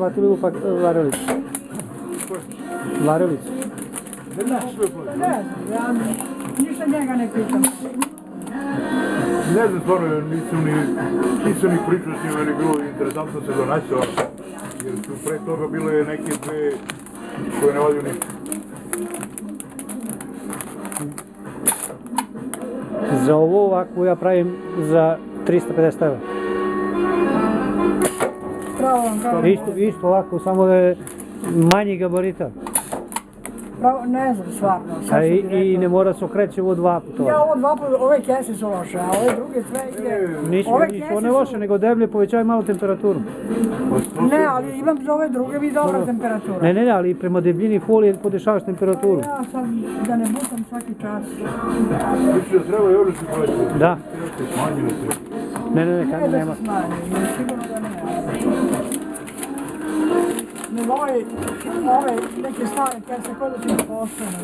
shvatili u varilicu. Varilicu. Ne znam, ja ništa njega ne pitam. Ne znam, stvarno, nisam ni pričao s njima, meni je bilo interesantno se donaćao, jer su pre toga bile neke dve koje ne valjaju ništa. Za ovo ovako ja pravim za 350 €. Pravo vam kažem. Isto ovako, samo da je manji gabarita. Pravo, ne znam, stvarno. I ne mora se okreći ovo dva puta. Ja ovo dva puta, ove kese su loše, a ove druge sve ide. Nisu one loše, nego deblje, povećaju malo temperaturu. Ne, ali imam za ove druge mi dobra temperatura. Ne, ali prema debljini folije podešavaš temperaturu. Ja sad da ne butam svaki čas. Mislim da treba još da se poveća. Da. Smanjilo se. Ne, kad nema. Ne da se smanji, sigurno da nema. Nego ove neke stare kese koje da se postane.